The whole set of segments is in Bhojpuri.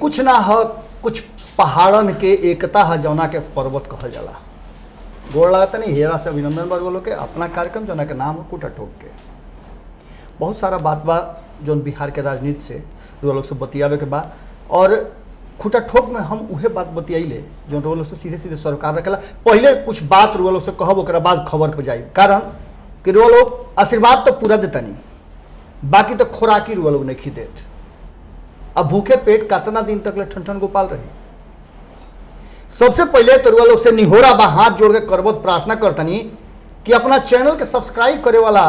कुछ ना हो, कुछ पहाड़न के एकता है जौना के पर्वत कहल जाला। गोड़ लागत नहीं हेरा से अभिनंदन वर्गों के अपना कार्यक्रम जौना के नाम खूटा ठोक के। बहुत सारा बात बा जौन बिहार के राजनीति से रुआ लोग से बतियावे के बा, और खूटा ठोक में हम उहे बात बतियाइले जौन रुआ लोग से सीधे सीधे सरोकार रखेला। पहले कुछ बात रुआ लोग से कहब, ओकरा बाद खबर पर जाई, कारण कि रुआ लोग आशीर्वाद तो पूरा देता नहीं, बाकी तो खुराकी रुआ लोग नहीं देत। अब भूखे पेट कितना दिन तक ले ठन गोपाल रही। सबसे पहले तो रुआ लोग से निहोरा बा, हाथ जोड़ के करबत प्रार्थना करतनी कि अपना चैनल के सब्सक्राइब करे वाला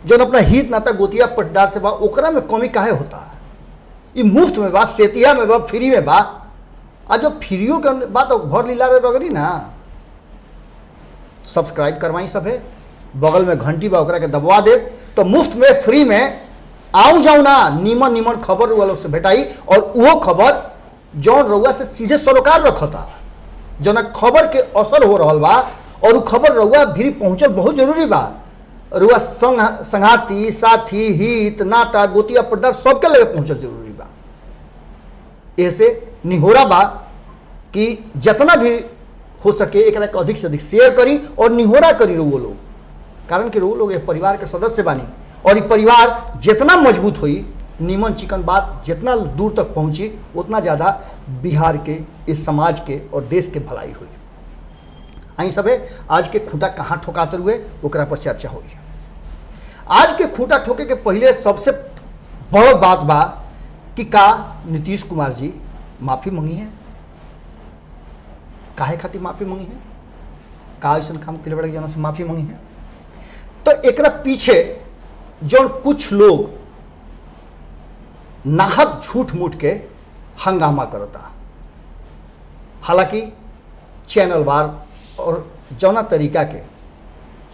जो अपना हित नाता गोतिया पटदार से बा, ओकरा में कमी काहे होता है। ये मुफ्त में बा, सेतिया में बा, फ्री में बा। आज जो फ्रीओ के बात भर लीला रगरी ना, सब्सक्राइब करवाई सब है, बगल में घंटी बा ओकरा के दबवा दे, तो मुफ्त में फ्री में आऊँ जाऊँ ना नीमन नीमन खबर रुआ लोग से भेटाई। और वो खबर जौन रउआ से सीधे सरोकार रखता, जना खबर के असर हो रहा बा, और वो खबर रउआ भी पहुँचल बहुत जरूरी बा। रुआ संघाती साथी हित नाता गोतिया पटदार सबके लगे पहुँचल जरूरी बा। ऐसे निहोरा बा कि जितना भी हो सके एक अधिक से अधिक शेयर करी और निहोरा करी वो लोग, कारण कि वो लोग एक परिवार के सदस्य बानी, और ये परिवार जितना मजबूत हुई, नीमन चिकन बात जितना दूर तक पहुँची, उतना ज़्यादा बिहार के इस समाज के और देश के भलाई हुई। आई सबे आज के खूंटा कहाँ ठोकाते हुए ओकरा पर चर्चा हुई। आज के खूंटा ठोके के पहले सबसे बड़ बात बा कि का नीतीश कुमार जी माफ़ी मंगी है। काहे खातिर माफ़ी मंगी है, का ऐसा काम के बड़े जना से माफ़ी मंगी है। तो एकरा पीछे जो कुछ लोग नाहक झूठ मूठ के हंगामा करता, हालांकि चैनल वार और जौना तरीका के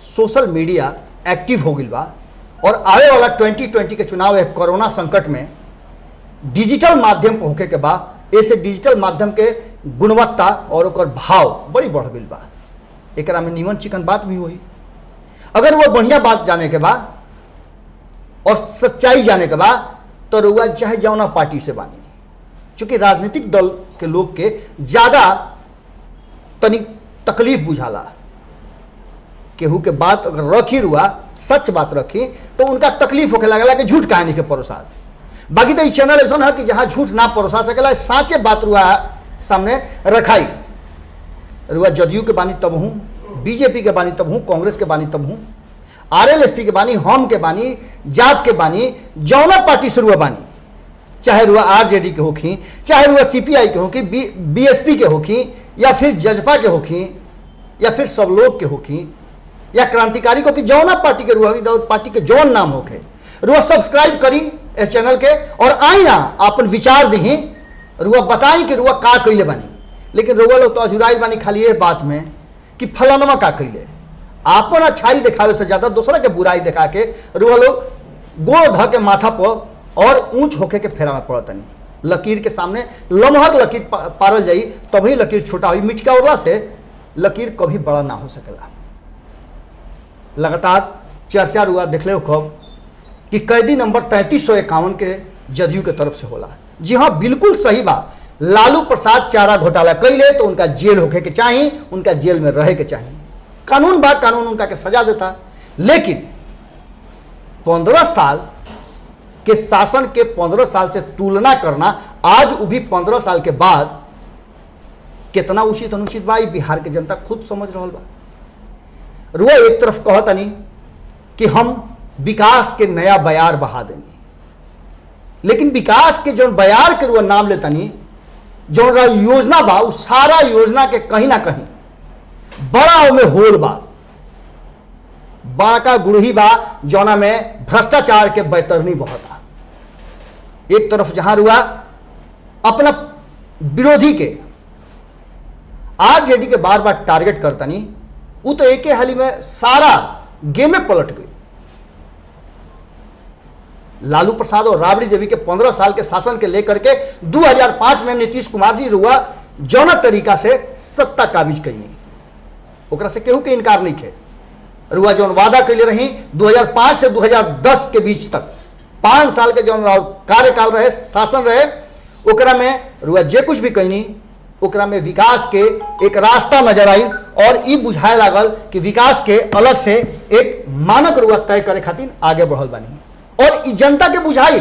सोशल मीडिया एक्टिव हो गई बा, और आवे वाला 2020 के चुनाव है कोरोना संकट में डिजिटल माध्यम पर होके के बा, ऐसे डिजिटल माध्यम के गुणवत्ता और ओकर भाव बड़ी बढ़ गई बा। एकरा में नीमन चिकन बात भी हुई। अगर वो बढ़िया बात जाने के बा और सच्चाई जाने के बा, तो रुआ चाहे जौना पार्टी से बानी, चूँकि राजनीतिक दल के लोग के ज़्यादा तनी तकलीफ बुझाला। केहू के बात अगर रखी रुआ, सच बात रखी, तो उनका तकलीफ होके लगला कि झूठ कहानी के परोसा। बाकी तो ये चैनल ऐसा है कि जहाँ झूठ ना परोसा सकेला, साँचे बात रुआ सामने रखाई। रुआ जदयू के बानी तब हूँ, बीजेपी के बानी तब हूँ, कांग्रेस के बानी तब हूँ, आरएलएसपी के बानी, हम के बानी, जाप के बानी, जौना पार्टी से रुआ बानी, चाहे रुआ आरजेडी के होखी, चाहे रुआ सीपीआई के होखी, बीएसपी के होखी, या फिर जजपा के होखी, या फिर सब लोग के होखी, या क्रांतिकारी को कि जौना पार्टी के रुआ पार्टी के जौन नाम होके, रुआ सब्सक्राइब करी इस चैनल के और आई ना अपन विचार दी, रुआ बताई कि रुआ का कैले बानी। लेकिन रुआ लोग तो अजुराइल बानी खाली ये बात में कि फलानमा का कैले, आपन अच्छाई दिखावे से ज्यादा दूसरा के बुराई दिखा के रुआ लोग गोड़ ध के माथा पर और ऊंच होके के फेरा में पड़तनी। लकीर के सामने लमहर लकीर पारल जाई, तभी लकीर छोटा हुई। मिटका उड़ला से लकीर कभी बड़ा ना हो सकेला। लगातार चर्चा रुआ देखले खब कि कैदी नंबर 3351 के जदयू के तरफ से होला। जी हाँ, बिल्कुल सही बा। लालू प्रसाद चारा घोटाला कैले तो उनका जेल होके के चाहिए, उनका जेल में रहे के चाहिए। कानून बा, कानून उनका के सजा देता। लेकिन 15 साल के शासन के 15 साल से तुलना करना आज वो भी 15 साल के बाद कितना उचित अनुचित बा, बिहार के जनता खुद समझ रहा बा। रुआ एक तरफ कहतनी कि हम विकास के नया बयार बहा देनी, लेकिन विकास के जो बयार के रुआ नाम लेतनी, जो योजना बा, उस सारा योजना के कहीं ना कहीं बड़ा में होल बा, बड़का गुड़ही बा, जौना में भ्रष्टाचार के बैतरनी बहता। एक तरफ जहां रुआ अपना विरोधी के आरजेडी के बार बार टारगेट करतनी, वो तो एक हाली में सारा गेमे पलट गई। लालू प्रसाद और राबड़ी देवी के 15 साल के शासन के लेकर के 2005 में नीतीश कुमार जी रुआ जौना तरीका से सत्ता काबिज कैनी, ओकरा से केहू के इनकार नहीं है। रुआ जौन वादा कैले रही 2005 से 2010 के बीच तक 5 साल के जौन कार्यकाल रहे, शासन रहे, ओकरा में रुआ जे कुछ भी कहनी ओकरा में विकास के एक रास्ता नजर आई और ई बुझाए लागल कि विकास के अलग से एक मानक रुआ तय करे खातिर आगे बढ़ल बानी और ई जनता के बुझाई।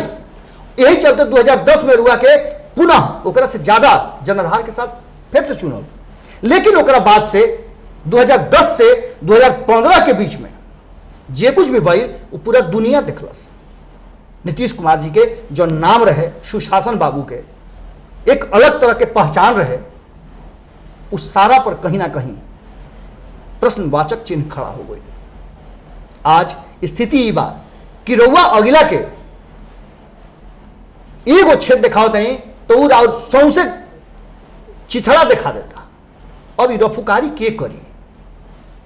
यही चलते 2010 में रुआ के पुनः ओकरा से ज्यादा जनाधार के साथ फिर से चुनल। लेकिन ओकरा बाद से 2010 से 2015 के बीच में जे कुछ भी भइल वो पूरा दुनिया देखलस। नीतीश कुमार जी के जो नाम रहे सुशासन बाबू के एक अलग तरह के पहचान रहे, उस सारा पर कहीं ना कहीं प्रश्नवाचक चिन्ह खड़ा हो गई। आज स्थिति ये बा कि रउआ अगिला के एगो छेद दिखाओ नहीं तो और सौंसे चिथड़ा दिखा देता। अब रफुकारी के करी?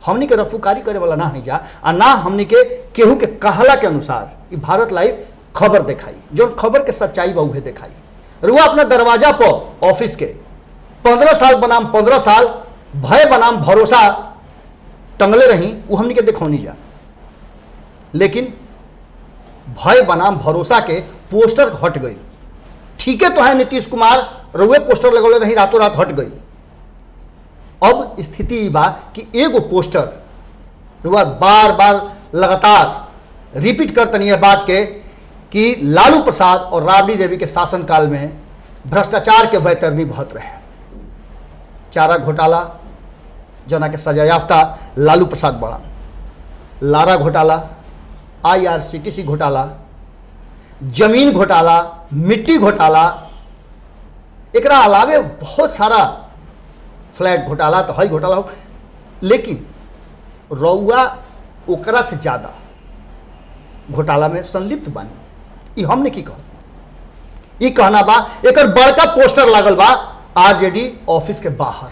हमनी के रफुकारी करे वाला ना है जा आ ना हमनी के केहू के कहला के अनुसार ये भारत लाइव खबर दिखाई, जो खबर के सच्चाई बा उहे दिखाई। रुआ अपना दरवाजा पर ऑफिस के 15 साल बनाम 15 साल भय बनाम भरोसा टंगले रही, वो हमनी के दिखौनी जा। लेकिन भय बनाम भरोसा के पोस्टर हट गई। ठीक है तो है नीतीश कुमार रुए पोस्टर लगौले रही, रातों रात हट गई। अब स्थिति ये बा कि एगो पोस्टर रुआ बार बार लगातार रिपीट करतनी है बात के कि लालू प्रसाद और राबड़ी देवी के शासनकाल में भ्रष्टाचार के बैतरनी बहत रहे। चारा घोटाला जना के सजा याफ्ता लालू प्रसाद बड़ा, लारा घोटाला, IRCTC घोटाला, जमीन घोटाला, मिट्टी घोटाला, एकरा अलावे बहुत सारा फ्लैट घोटाला तो हई घोटाला हो। लेकिन रउआ ओकरा से ज़्यादा घोटाला में संलिप्त बानी। ये हमने की कहा, ये कहना बा एकर बड़का पोस्टर लागल बा RJD ऑफिस के बाहर।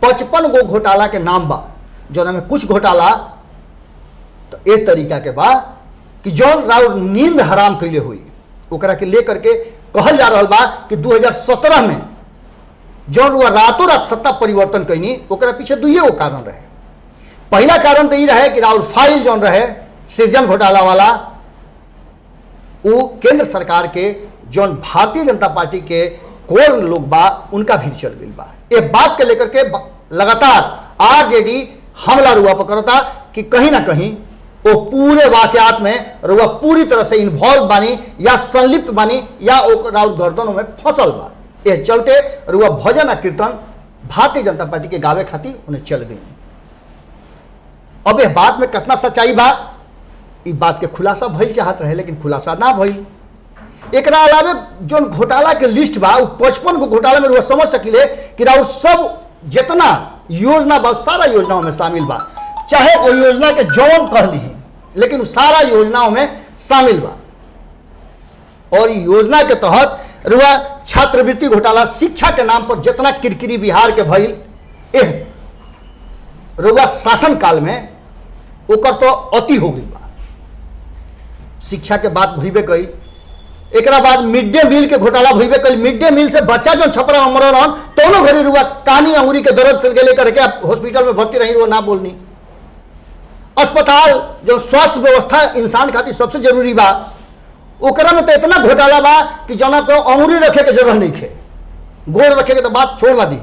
55 गो घोटाला के नाम बा, जो में कुछ घोटाला तो ए तरीका के बा कि जौन राउर नींद हराम कैले हुई ओकरा के लेकर के कहल जा रहा बा कि 2017 में जौन रुआ रातों रात सत्ता परिवर्तन कैनी ओकरा पीछे दुइये गो कारण रहे। पहला कारण तो ये रहे कि राउर फाइल जौन रहे सृजन घोटाला वाला वो केंद्र सरकार के जौन भारतीय जनता पार्टी के कोर लोग बा उनका भी चल गई बा। ये बात के लेकर के लगातार RJD हमला रुआ पर करता कि कहीं ना कहीं वो पूरे वाकयात में रुआ पूरी तरह से इन्वॉल्व बानी या संलिप्त बानी या राउर गर्दनों में फसल बा। ये चलते रुआ भजन आ कीर्तन भारतीय जनता पार्टी के गावे खातिर उन्हें चल गई। अब यह बात में कितना सच्चाई बा इस बात के खुलासा भइल चाहत रहे, लेकिन खुलासा ना भइल। एकरा अलावे जो घोटाला के लिस्ट बा 55 गो घोटाला में रुआ समझ सकिले कि राउर सब जितना योजना बा सारा योजनाओं में शामिल बा, चाहे वो योजना के जौन कह ली लेकिन सारा योजनाओं में शामिल बा। और योजना के तहत रुआ छात्रवृत्ति घोटाला, शिक्षा के नाम पर जितना किरकिरी बिहार के भइल एह रुआ शासन काल में ओकर तो अति हो गई बा। शिक्षा के बात भइबे कई, एकरा बाद मिड डे मील के घोटाला भइबे कई। मिड डे मील से बच्चा जो छपरा में मरल रहन दोनों घड़ी रुआ कानी अंगुरी के दर्द से लेकर के हॉस्पिटल में भर्ती रही वो ना बोलनी। अस्पताल जो स्वास्थ्य व्यवस्था इंसान खातिर सबसे जरूरी बा ओकरा में तो इतना घोटाला बा कि जना को अंगुरी रखे के जगह नहीं खे, गोड़ रखे के तो बात छोड़वा दी।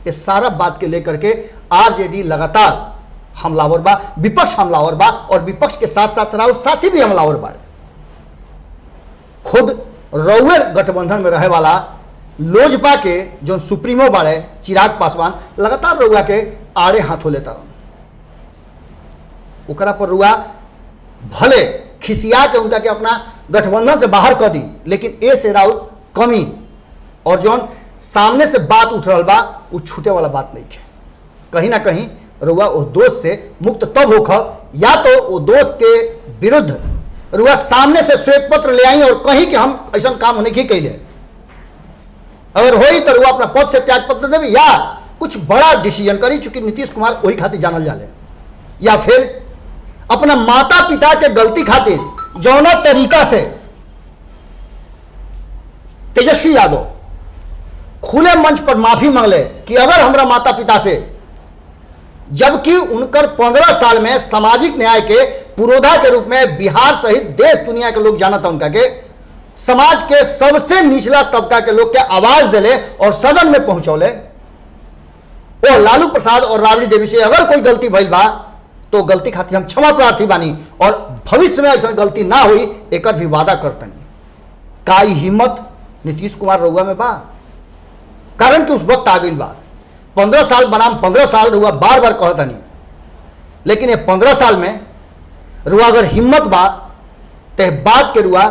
इस सारा बात के लेकर के RJD लगातार हमलावर बा, विपक्ष हमलावर बा और विपक्ष के साथ साथ राउर साथी भी हमलावर बाड़े। खुद रउए गठबंधन में रहे वाला लोजपा के जो सुप्रीमो बाड़े चिराग पासवान लगातार रुआ के आड़े हाथों लेता रह। ओकरा पर रुआ भले खिसिया के उनका के अपना गठबंधन से बाहर कर दी, लेकिन ए से राउर कमी और जौन सामने से बात उठ रहा बा वो छूटे वाला बात नहीं है। कहीं ना कहीं रुआ वो दोस्त से मुक्त तब होख या तो वो दोस्त के विरुद्ध रुआ सामने से श्वेत पत्र ले आई और कहीं कि हम ऐसा काम होने की कैले, अगर होई तो रुआ अपना पद से त्याग पत्र देवी या कुछ बड़ा डिसीजन करी, चूंकि नीतीश कुमार वही खातिर जानल जाले, या फिर अपना माता पिता के गलती खातिर जौना तरीका से तेजस्वी यादव खुले मंच पर माफी मांगले कि अगर हमरा माता पिता से, जबकि उनकर 15 साल में सामाजिक न्याय के पुरोधा के रूप में बिहार सहित देश दुनिया के लोग जानता उनका के, समाज के सबसे निचला तबका के लोग के आवाज दिले और सदन में पहुंचौले। वो लालू प्रसाद और राबड़ी देवी से अगर कोई गलती भइल बा तो गलती खातिर हम क्षमा प्रार्थी बानी और भविष्य में ऐसा गलती ना हुई एक भी वादा करतनी। का ई हिम्मत नीतीश कुमार रउआ में बा? कारण कि उस वक्त आ गई बा 15 साल बनाम 15 साल रुआ बार बार कहतनी, लेकिन ये 15 साल में रुआ अगर हिम्मत बा तो बात के रुआ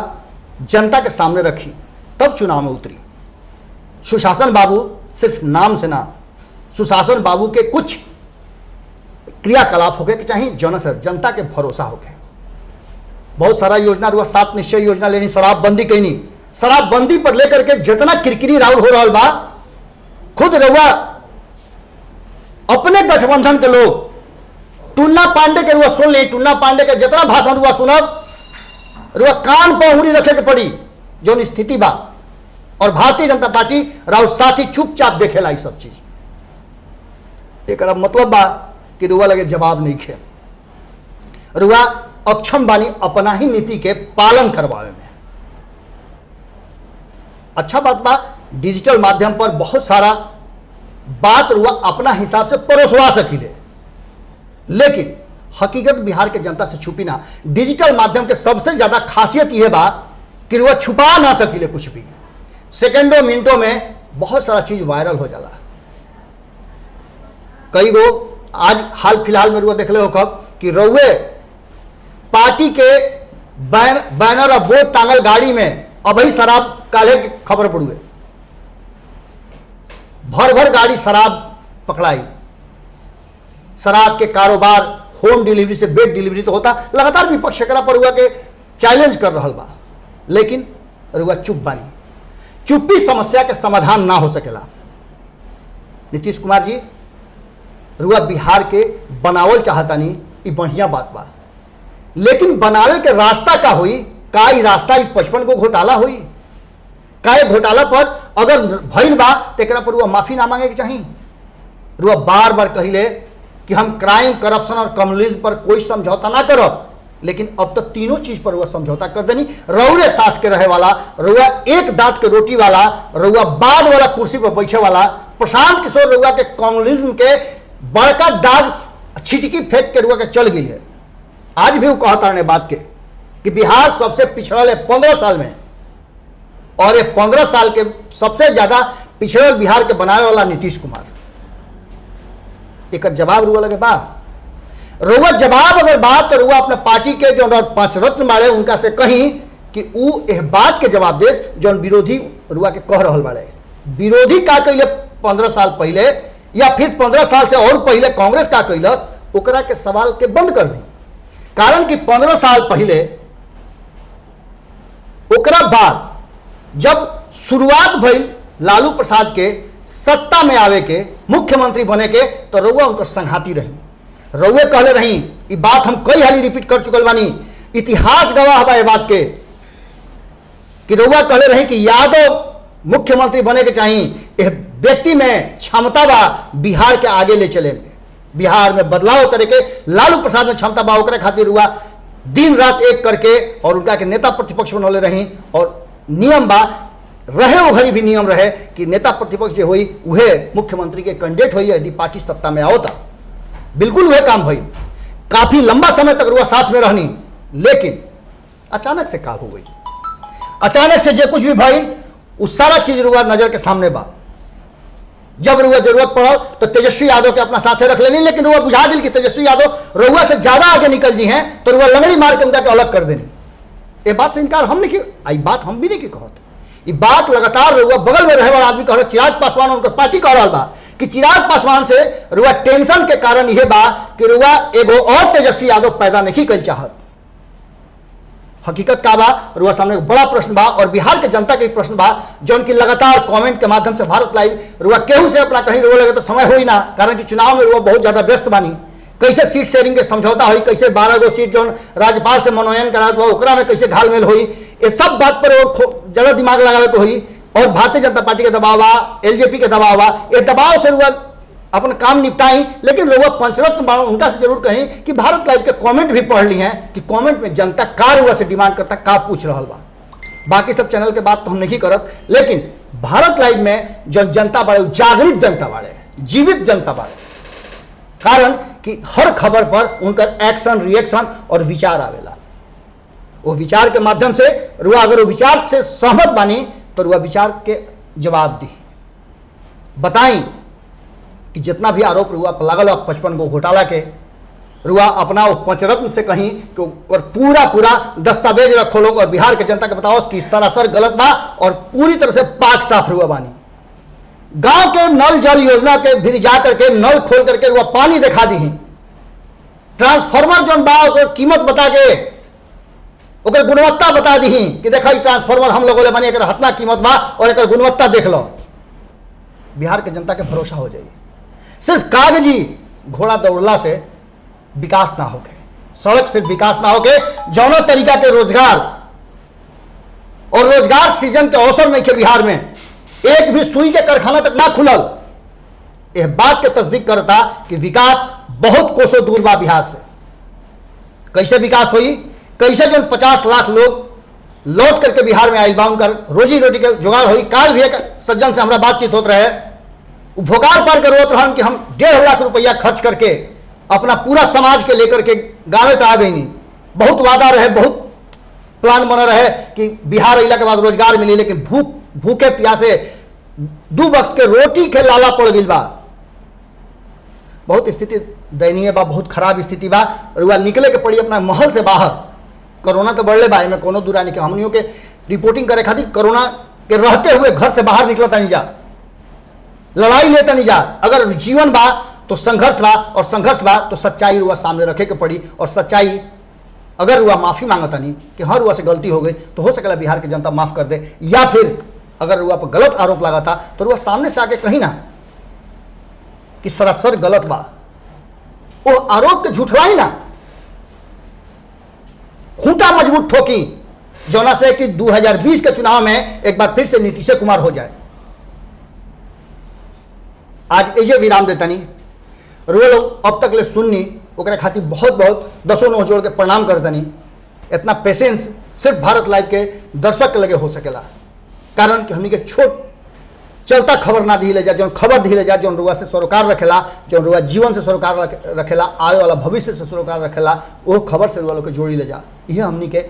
जनता के सामने रखी, तब चुनाव में उतरी। सुशासन बाबू सिर्फ नाम से ना, सुशासन बाबू के कुछ क्रियाकलाप हो गए कि चाहिए जौन से जनता के भरोसा हो गए। बहुत सारा योजना रुआ 7 निश्चय योजना लेनी, शराबबंदी कहनी, शराबबंदी पर लेकर के जितना किरकिरी राउर हो रहा बा, खुद रुआ अपने गठबंधन के लोग टुन्ना पांडे के रुआ सुन ली, टुन्ना पांडे के जितना भाषण रुआ सुनब रुआ कान पर उंगली रखे के पड़ी जो स्थिति बा। और भारतीय जनता पार्टी राउर साथी चुपचाप देखेला सब चीज। एक मतलब बा कि रुआ लगे जवाब नहीं खे, रुआ अक्षम बानी अपना ही नीति के पालन करवावे में। अच्छा बात बा डिजिटल माध्यम पर बहुत सारा बात रुआ अपना हिसाब से परोसवा सकीले, लेकिन हकीकत बिहार के जनता से छुपी ना। डिजिटल माध्यम के सबसे ज्यादा खासियत यह बा कि रुआ छुपा ना सकीले कुछ भी। सेकंडों मिनटों में बहुत सारा चीज वायरल हो जाला। कई गो आज हाल फिलहाल में रुआ देख ले हो कब कि रउए पार्टी के बैनर और बोर्ड टांगल गाड़ी में अभी शराब काले की खबर पड़ुए, भर भर गाड़ी शराब पकड़ाई। शराब के कारोबार होम डिलीवरी से बेड डिलीवरी तो होता, लगातार विपक्ष एकरा पर हुआ के चैलेंज कर रहा बा, लेकिन रुआ चुप बानी। चुप्पी समस्या के समाधान ना हो सकेला। नीतीश कुमार जी रुआ बिहार के बनावल चाहतानी, ये बढ़िया बात बा, लेकिन बनावे के रास्ता का हुई? का ई रास्ता 55 को घोटाला हुई? का ये घोटाला पर अगर भइल बा तो एकरा पर रुआ माफी ना मांगे के चाहिए? रुआ बार बार कहिले कि हम क्राइम, करप्शन और कम्युनिज्म पर कोई समझौता ना करब, लेकिन अब तो तीनों चीज पर रुआ समझौता कर देनी। रउरे साथ के रहे वाला, रुआ एक दांत के रोटी वाला, रुआ बाद वाला कुर्सी पर बैठे वाला प्रशांत किशोर रुआ के कम्युनिज्म के बड़का दाग छिटकी फेंक के रुआ के चल गई है। आज भी वो कहता है बात के कि बिहार सबसे पिछड़ल है 15 साल में, और ये 15 साल के सबसे ज्यादा पिछड़ल बिहार के बनाने वाला नीतीश कुमार। एक जवाब रुआ लगे बा? रुआ जवाब अगर बात तो रुआ अपने पार्टी के जो 5 रत्न बाड़े उनका से कहीं कि ऊ एह बात के जवाब देस जो विरोधी रुआ के कह रहल बाड़े। विरोधी का कैले 15 साल पहले या फिर 15 साल से और पहले कांग्रेस का कैलस, ओकरा के सवाल के बंद कर दी। कारण कि 15 साल पहले ओकरा बाद जब शुरुआत भइल लालू प्रसाद के सत्ता में आवे के, मुख्यमंत्री बने के, तो रउआ उनकर संघाती रही। रउए कहले रही, ये बात हम कई हाली रिपीट कर चुकल बानी, इतिहास गवाह बा ये बात के कि रउआ कहले रही कि यादव मुख्यमंत्री बने के चाहिए। व्यक्ति में क्षमता बा बिहार के आगे ले चले में, बिहार में बदलाव करे के लालू प्रसाद में क्षमता बा, ओकरे खातिर हुआ दिन रात एक करके और उनका के नेता प्रतिपक्ष बनौले रही। और नियम बा रहे वो घड़ी भी नियम रहे कि नेता प्रतिपक्ष जो हुई वह मुख्यमंत्री के कैंडिडेट हुई यदि पार्टी सत्ता में आओता। बिल्कुल वह काम भई, काफी लंबा समय तक रुआ साथ में रहनी, लेकिन अचानक से का हो गई। अचानक से जो कुछ भी भई उस सारा चीज रुआ नजर के सामने बा। जब रुआ जरूरत पड़ो तो तेजस्वी यादव के अपना साथे रख लेनी, लेकिन रुआ बुझा दिल कि तेजस्वी यादव रुआ से ज्यादा आगे निकल जी हैं तो रुआ लंगड़ी मार के उनका के अलग कर देनी। ये बात से इनकार हम नहीं की, बात हम भी नहीं की कहत। ये बात लगातार रुआ बगल में रहे वाला आदमी कह रहा, चिराग पासवान उनकर पार्टी कह रहा बा कि चिराग पासवान से रुआ टेंशन के कारण यह बा कि रुआ एगो और तेजस्वी यादव पैदा नहीं कर चाहत। हकीकत का बा रुआ सामने एक बड़ा प्रश्न बा और बिहार के जनता के प्रश्न बा जो उनकी लगातार कमेंट के माध्यम से भारत लाइव रुआ केहू से अपना कहीं रुआ लगे तो समय हो ही ना, कारण कि चुनाव में रुआ बहुत ज्यादा व्यस्त बानी। कैसे सीट शेयरिंग के समझौता हुई, कैसे 12 गो सीट जो राज्यपाल से मनोनयन करा ओकरा में कैसे घालमेल हुई, ये सब बात पर ज्यादा दिमाग लगावे को हुई। और भारतीय जनता पार्टी के दबाव बा, एलजेपी के दबाव बा, ये दबाव से रुआ अपन काम निपटाई। लेकिन रुआ पंचरत्न बाणों उनका से जरूर कहीं कि भारत लाइव के कमेंट भी पढ़ ली हैं कि कमेंट में जनता का रुआ से डिमांड करता, का पूछ रहा बा। बाकी सब चैनल के बात तो हम नहीं करत, लेकिन भारत लाइव में जो जनता बाड़े जागृत जनता बाड़े, जीवित जनता बाड़े, कारण कि हर खबर पर उनका एक्शन, रिएक्शन और विचार आवेला। वो विचार के माध्यम से रुआ अगर वो विचार से सहमत बानी तो रुआ विचार के जवाब दी, बताई कि जितना भी आरोप रुआ पर लागल 55 गो घोटाला के, रुआ अपना वो पंचरत्न से कहीं कि और पूरा दस्तावेज रखो लोग और बिहार के जनता के बताओ कि सरासर गलत बा और पूरी तरह से पाक साफ रुआ बानी। गांव के नल जल योजना के भी जा करके नल खोल करके रुआ पानी दिखा दी, ट्रांसफार्मर जो बा ओकर कीमत बता के ओकर गुणवत्ता बता दी कि देखा ट्रांसफार्मर हम लोगों ने बने एकर हतना कीमत बा और एकर गुणवत्ता देख लो। बिहार के जनता के भरोसा हो जाइए। सिर्फ कागजी घोड़ा दौड़ला से विकास ना होके, सड़क से विकास ना होके, जौनो तरीका के रोजगार और रोजगार सृजन के अवसर नहीं के बिहार में, एक भी सुई के कारखाना तक ना खुलल, यह बात के तस्दीक करता कि विकास बहुत कोसों दूर बा बिहार से। कैसे विकास हुई, कैसे जो 50 लाख लोग लौट करके बिहार में आयल बा, उनका रोजी रोटी के जुगाड़ हुई। काल भी एक सज्जन से हमारा बातचीत होत रहे, भोकाल पार कर रोत रहन कि हम 1.5 लाख रुपया खर्च करके अपना पूरा समाज के लेकर के गाँव तक आ गई। नहीं, बहुत वादा रहे, बहुत प्लान बना रहे कि बिहार अइला के बाद रोजगार मिली, लेकिन भूखे प्यासे 2 वक्त के रोटी के लाला पड़ गई बा। बहुत स्थिति दयनीय बा, बहुत खराब स्थिति बा। रुआ निकले के पड़ी अपना महल से बाहर। कोरोना तो बढ़ले बा, में कोनो दूरा नहीं के हमनियों के रिपोर्टिंग करे खातिर कोरोना के रहते हुए घर से बाहर निकलता नहीं जा, लड़ाई लेता नहीं जा। अगर जीवन बा तो संघर्ष बा, और संघर्ष बा तो सच्चाई रुआ सामने रखे के पड़ी। और सच्चाई अगर रुआ माफी मांगता नहीं कि हाँ रुआ से गलती हो गई, तो हो सकेला बिहार की जनता माफ कर दे, या फिर अगर रुआ पर गलत आरोप लगाता तो रुआ सामने से आके कहीं ना कि सरासर गलत बा, वो आरोप के झूठलाई ना, खूंटा मजबूत ठोकी, जौना से कि 2020 के चुनाव में एक बार फिर से नीतीश कुमार हो जाए। आज एजे विराम देता नहीं, रुए लोग अब तक ले सुननी ओकरा खातिर बहुत बहुत दसों नौ जोड़ के प्रणाम करता नहीं। इतना पेशेंस सिर्फ भारत लाइव के दर्शक के लगे हो सकेला, कारण कि हमी के छोट चलता खबर ना दी ले जा, जो खबर दी ले जा, जो रुआ से सरोकार रखेला, जो रुआ जीवन से सरोकार रखेला, आए वाला भविष्य से सरोकार रखेला, वो खबर से रुआ लोग के जोड़ी ले जा। यह हमनी के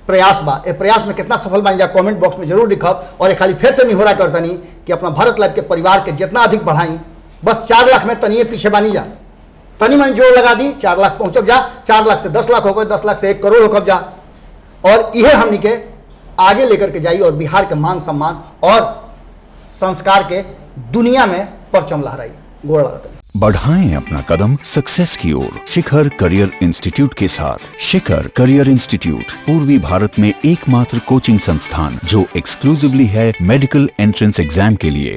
प्रयास बा। ए प्रयास में कितना सफल बन जा कमेंट बॉक्स में जरूर लिखब। और एक खाली फिर से नहीं हो रहा करता नहीं कि अपना भारत लाइव के परिवार के जितना अधिक बढ़ाई, बस 4 लाख में तनिए पीछे बानी जा, तनी मन जोड़ लगा दी, 4 लाख पहुंचब जा, 4 लाख से 10 लाख हो गए, 10 लाख से 1 करोड़ होकर जा, और यह हमनी के आगे लेकर के जाई और बिहार के मान सम्मान और संस्कार के दुनिया में परचम लहराई। गोड़ लगता है। बढ़ाएं अपना कदम सक्सेस की ओर शिखर करियर इंस्टीट्यूट के साथ। शिखर करियर इंस्टीट्यूट पूर्वी भारत में एकमात्र कोचिंग संस्थान जो एक्सक्लूसिवली है मेडिकल एंट्रेंस एग्जाम के लिए।